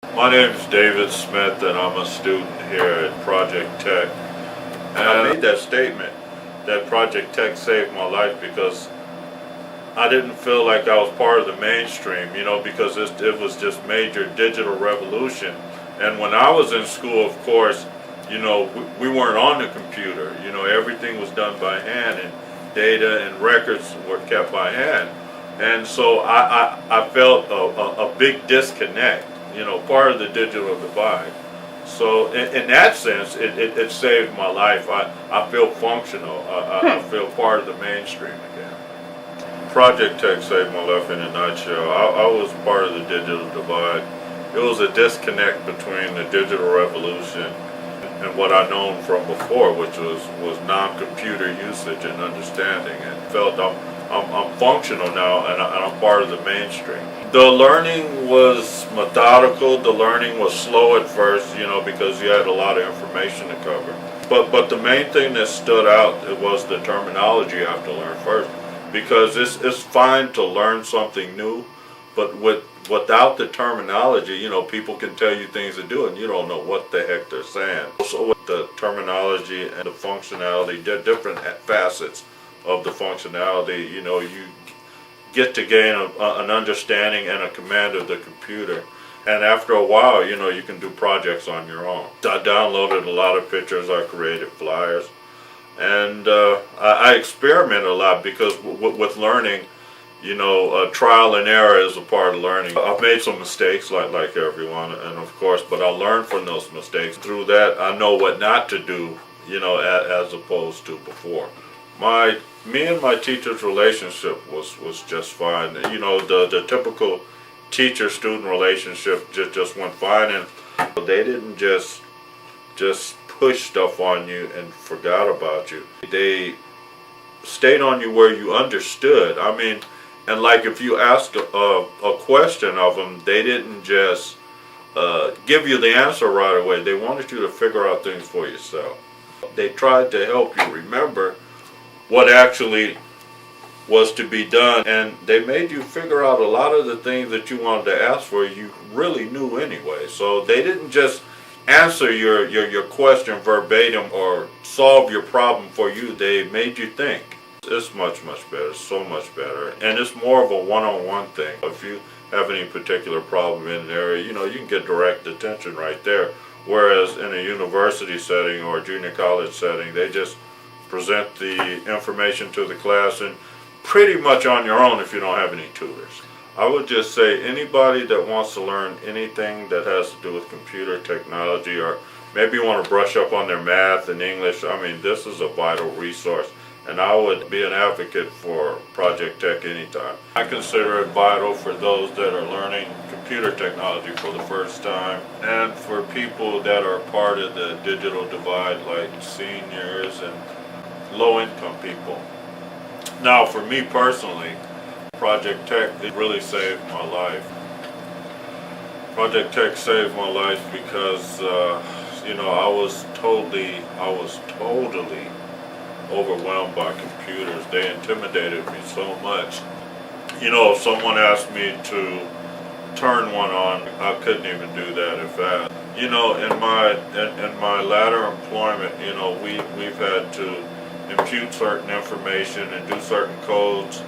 My name is David Smith, and I'm a student here at Project Tech. And I made that statement that Project Tech saved my life because I didn't feel like I was part of the mainstream, because it was just major digital revolution. And when I was in school, of course, we weren't on the computer. Everything was done by hand, and data and records were kept by hand. And so I felt a big disconnect, part of the digital divide. So in that sense, it saved my life. I feel functional. I feel part of the mainstream again. Project Tech saved my life in a nutshell. I was part of the digital divide. It was a disconnect between the digital revolution and what I known from before, which was non-computer usage and understanding, and felt I'm functional now, and I'm part of the mainstream. The learning was methodical. The learning was slow at first, because you had a lot of information to cover. But the main thing that stood out, it was the terminology you have to learn first, because it's fine to learn something new, but without the terminology, people can tell you things to do and you don't know what the heck they're saying. So with the terminology and the functionality, different facets of the functionality, you get to gain an understanding and a command of the computer. And after a while, you can do projects on your own. I downloaded a lot of pictures, I created flyers, and I experiment a lot because with learning, trial and error is a part of learning. I've made some mistakes like everyone, and of course, but I learned from those mistakes. Through that, I know what not to do, as opposed to before. Me and my teacher's relationship was just fine. The typical teacher-student relationship just went fine, and they didn't just push stuff on you and forgot about you. They stayed on you where you understood. I mean, and like if you ask a question of them, they didn't just give you the answer right away. They wanted you to figure out things for yourself. They tried to help you remember what actually was to be done, and they made you figure out a lot of the things that you wanted to ask for you really knew anyway. So they didn't just answer your question verbatim or solve your problem for you. They made you think. It's much better, so much better, and it's more of a one-on-one thing. If you have any particular problem in an area, you can get direct attention right there, whereas in a university setting or a junior college setting, they just present the information to the class and pretty much on your own if you don't have any tutors. I would just say anybody that wants to learn anything that has to do with computer technology, or maybe you want to brush up on their math and English, this is a vital resource, and I would be an advocate for Project Tech anytime. I consider it vital for those that are learning computer technology for the first time, and for people that are part of the digital divide, like seniors and low-income people. Now, for me personally, Project Tech, it really saved my life. Project Tech saved my life because, I was totally overwhelmed by computers. They intimidated me so much. If someone asked me to turn one on, I couldn't even do that in fact. In my latter employment, we've had to impute certain information and do certain codes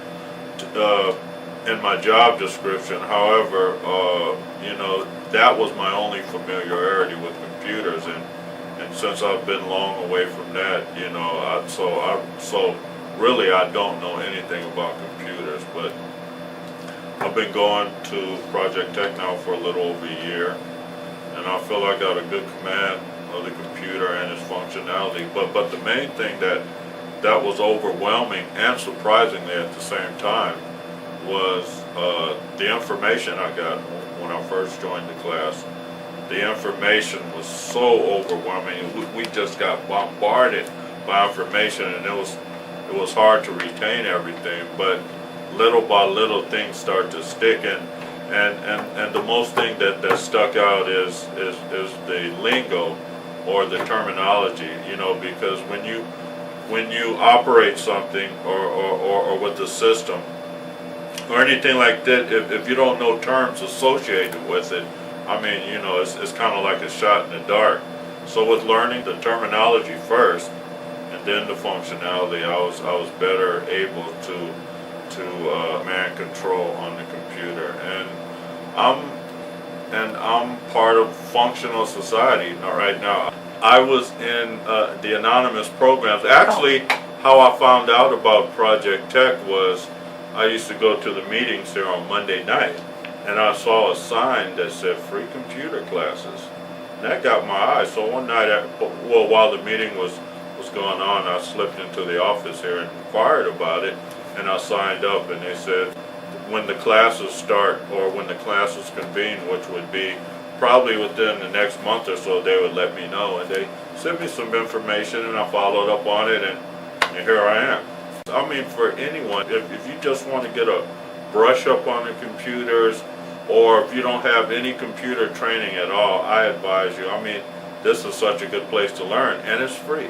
in my job description. However, that was my only familiarity with computers, and since I've been long away from that, so really I don't know anything about computers. But I've been going to Project Tech now for a little over a year, and I feel like I got a good command of the computer and its functionality. But the main thing that was overwhelming and surprisingly at the same time was the information I got when I first joined the class. The information was so overwhelming. We just got bombarded by information, and it was hard to retain everything. But little by little, things start to stick, and the most thing that stuck out is the lingo or the terminology. Because when you operate something or with the system or anything like that, if you don't know terms associated with it, I mean, you know, it's kind of like a shot in the dark. So with learning the terminology first and then the functionality, I was better able to man control on the computer. And I'm part of functional society right now. I was in the anonymous programs. Actually, how I found out about Project Tech was I used to go to the meetings here on Monday night, and I saw a sign that said free computer classes. And that got my eye. So one night, while the meeting was going on, I slipped into the office here and inquired about it, and I signed up, and they said when the classes start or when the classes convene, which would be probably within the next month or so, they would let me know. And they sent me some information, and I followed up on it, and here I am. I mean, for anyone, if you just want to get a brush up on the computers, or if you don't have any computer training at all, I advise you. I mean, this is such a good place to learn, and it's free.